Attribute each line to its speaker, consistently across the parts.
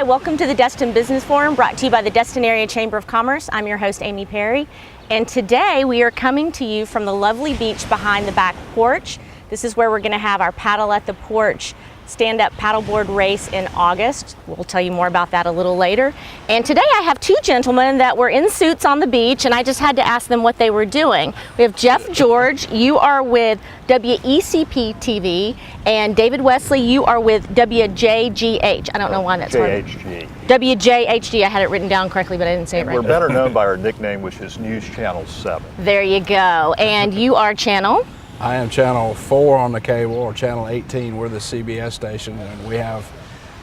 Speaker 1: Hi, welcome to the Destin Business Forum, brought to you by the Destin Area Chamber of Commerce. I'm your host, Amy Perry, and today we are coming to you from the lovely beach behind the back porch. This is where we're going to have our Paddle at the Porch stand-up paddleboard race in August. We'll tell you more about that a little later. And today I have two gentlemen that were in suits on the beach, and I just had to ask them what they were doing. We have Jeff George, you are with WECP TV, and David Wesley, you are with WJGH. I don't know why that's hard.
Speaker 2: WJHG.
Speaker 1: WJHG, I had it written down correctly, but I didn't say it right.
Speaker 2: We're better known by our nickname, which is News Channel 7.
Speaker 1: There you go. And you are channel?
Speaker 3: I am channel 4 on the cable, or channel 18. We're the CBS station, and we have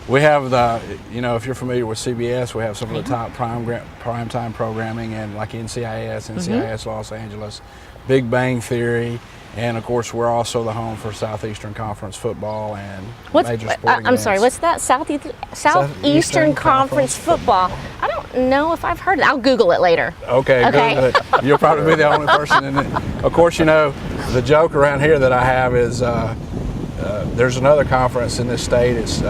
Speaker 3: the, you know, if you're familiar with CBS, we have some of the top primetime programming, and like NCIS Los Angeles, Big Bang Theory, and of course we're also the home for Southeastern Conference football and major sporting
Speaker 1: I'm sorry, what's that? Southeastern Conference football. I don't know if I've heard it. I'll Google it later.
Speaker 3: Okay. Google it. You'll probably be the only person in it. Of course, you know, the joke around here that I have is there's another conference in this state. It's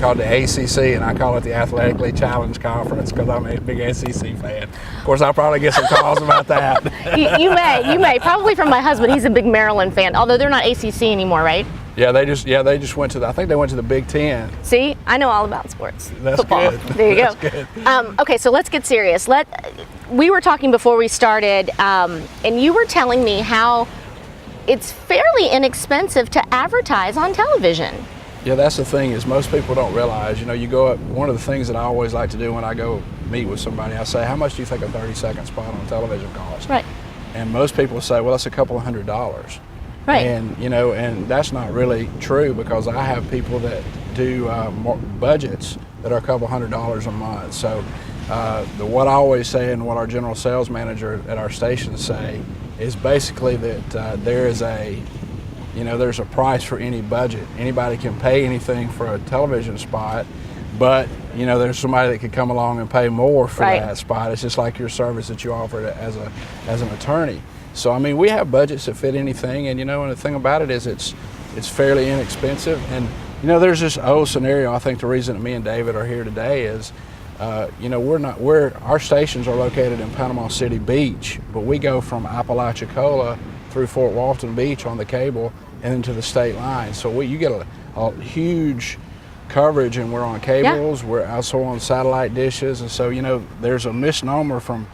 Speaker 3: called the ACC, and I call it the Athletically Challenged Conference because I'm a big SEC fan. Of course, I'll probably get some calls about that.
Speaker 1: You may. Probably from my husband. He's a big Maryland fan, although they're not ACC anymore, right?
Speaker 3: Yeah, they just went to I think they went to the Big Ten.
Speaker 1: See, I know all about sports.
Speaker 3: That's
Speaker 1: football.
Speaker 3: Good.
Speaker 1: There you go.
Speaker 3: That's good.
Speaker 1: Okay, so let's get serious. We were talking before we started, and you were telling me how it's fairly inexpensive to advertise on television.
Speaker 3: Yeah, that's the thing is most people don't realize, you know, you go up, one of the things that I always like to do when I go meet with somebody, I say, how much do you think a 30-second spot on television costs? Right. And most people say, well, that's a couple of $100s. Right. And, you know, and that's not really true because I have people that do budgets that are a couple $100s a month. So what I always say and what our general sales manager at our stations say is basically that there's a price for any budget. Anybody can pay anything for a television spot, but you know there's somebody that could come along and pay more for that spot. It's just like your service that you offer as an attorney. So I mean, we have budgets that fit anything, and you know, and the thing about it is it's fairly inexpensive. And you know, there's this old scenario. I think the reason that me and David are here today is, you know, our stations are located in Panama City Beach, but we go from Apalachicola through Fort Walton Beach on the cable and into the state line. So you get a huge coverage, and we're on cables. Yeah. We're also on satellite dishes, and so you know, there's a misnomer from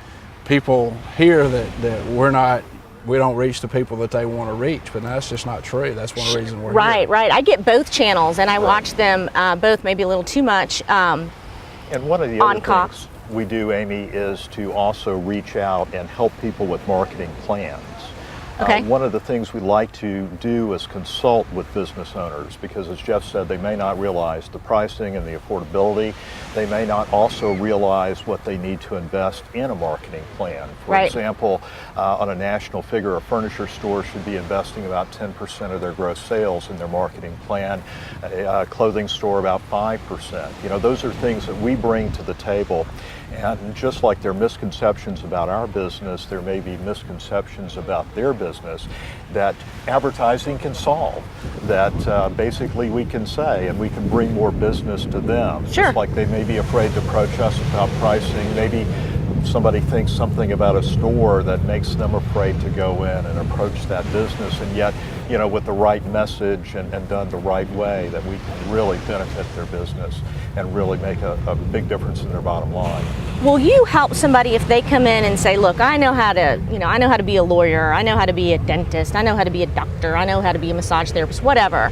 Speaker 3: people here that we don't reach the people that they want to reach, but that's just not true. That's one of the reasons we're here. Right.
Speaker 1: I get both channels, and I watch them both, maybe a little too much.
Speaker 2: And one of the other things we do, Amy, is to also reach out and help people with marketing plans. Okay. One of the things we like to do is consult with business owners because, as Jeff said, they may not realize the pricing and the affordability. They may not also realize what they need to invest in a marketing plan. For example, on a national figure, a furniture store should be investing about 10% of their gross sales in their marketing plan, a clothing store about 5%. You know, those are things that we bring to the table. And just like there are misconceptions about our business, there may be misconceptions about their business that advertising can solve, that basically we can say, and we can bring more business to them. Sure. Just like they may be afraid to approach us about pricing. Maybe somebody thinks something about a store that makes them afraid to go in and approach that business, and yet, you know, with the right message and done the right way, that we can really benefit their business and really make a big difference in their bottom line.
Speaker 1: Will you help somebody if they come in and say, look, I know how to be a lawyer, I know how to be a dentist, I know how to be a doctor, I know how to be a massage therapist, whatever,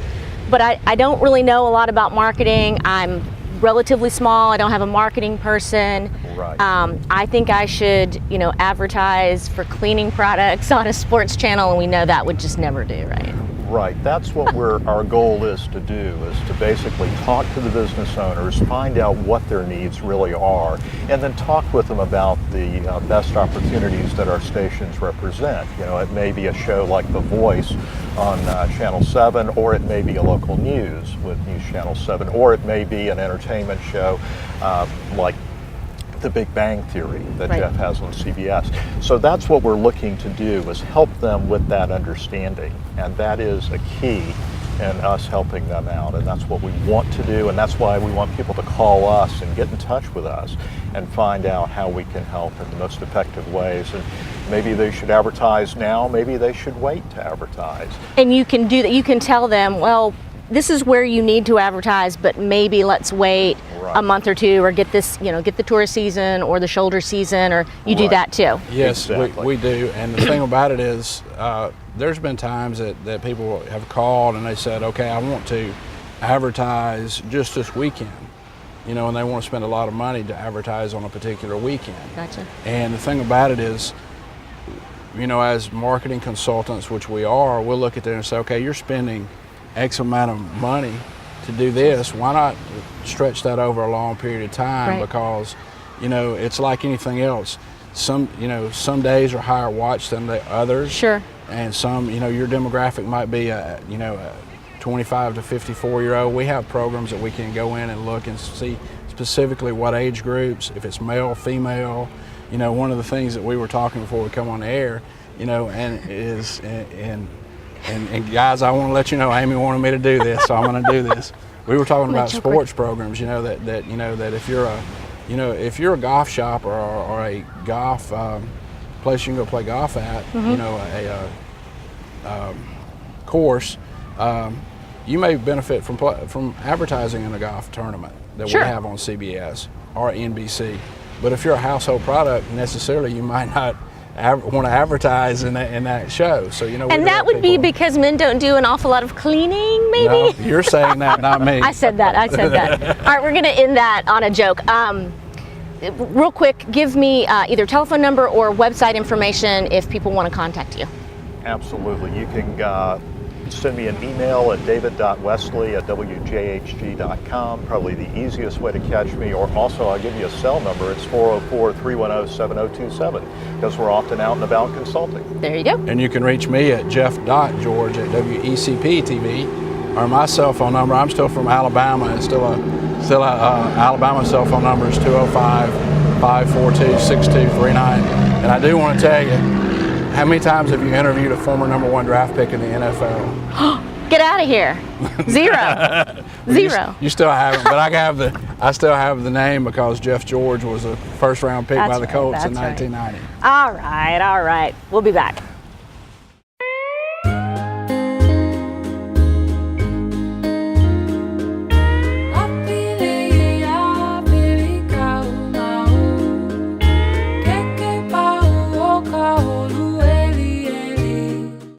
Speaker 1: but I don't really know a lot about marketing. I'm relatively small, I don't have a marketing person. Right. I think I should, you know, advertise for cleaning products on a sports channel, and we know that would just never do, right?
Speaker 2: Right, that's what our goal is to do, is to basically talk to the business owners, find out what their needs really are, and then talk with them about the best opportunities that our stations represent. You know, it may be a show like The Voice on Channel 7, or it may be a local news with News Channel 7, or it may be an entertainment show like The Big Bang Theory that Jeff has on CBS. So that's what we're looking to do, is help them with that understanding, and that is a key and us helping them out. And that's what we want to do, and that's why we want people to call us and get in touch with us and find out how we can help in the most effective ways. And maybe they should advertise now, maybe they should wait to advertise.
Speaker 1: And you can do that. You can tell them, well, this is where you need to advertise, but maybe let's wait a month or two, or get this, get the tourist season or the shoulder season, or you do that too.
Speaker 3: Yes,
Speaker 2: exactly.
Speaker 3: we do. And the thing about it is, there's been times that people have called and they said, okay, I want to advertise just this weekend, and they want to spend a lot of money to advertise on a particular weekend.
Speaker 1: Gotcha.
Speaker 3: And the thing about it is, as marketing consultants, which we are, we'll look at there and say, okay, you're spending X amount of money to do this. Why not stretch that over a long period of time?
Speaker 1: Right.
Speaker 3: Because, it's like anything else. Some days are higher watched than the others.
Speaker 1: Sure.
Speaker 3: And some, your demographic might be a 25 to 54-year-old. We have programs that we can go in and look and see specifically what age groups, if it's male, female. One of the things that we were talking before we come on the air, and guys, I want to let you know, Amy wanted me to do this, so I'm going to do this. We were talking about sports programs, that if you're a golf shop or a golf place you can go play golf at, a course, you may benefit from advertising in a golf tournament that we have on CBS or NBC. But if you're a household product, necessarily you might not want to advertise in that show. So
Speaker 1: and that would be because men don't do an awful lot of cleaning, maybe.
Speaker 3: No, you're saying that, not me.
Speaker 1: I said that. All right, we're going to end that on a joke. Real quick, give me either telephone number or website information if people want to contact you.
Speaker 2: Absolutely. You can send me an email at david.wesley@wjhg.com, probably the easiest way to catch me, or also I'll give you a cell number. It's 404-310-7027, because we're often out and about consulting.
Speaker 1: There you go.
Speaker 3: And you can reach me at jeff.george at WECP TV, or my cell phone number. I'm still from Alabama. It's still a Alabama cell phone number is 205-542-6239. And I do want to tell you, how many times have you interviewed a former #1 draft pick in the NFL?
Speaker 1: Get out of here. Zero. Zero.
Speaker 3: You still haven't, but I still have the name because Jeff George was a first-round pick by the Colts in 1990.
Speaker 1: All right. We'll be back.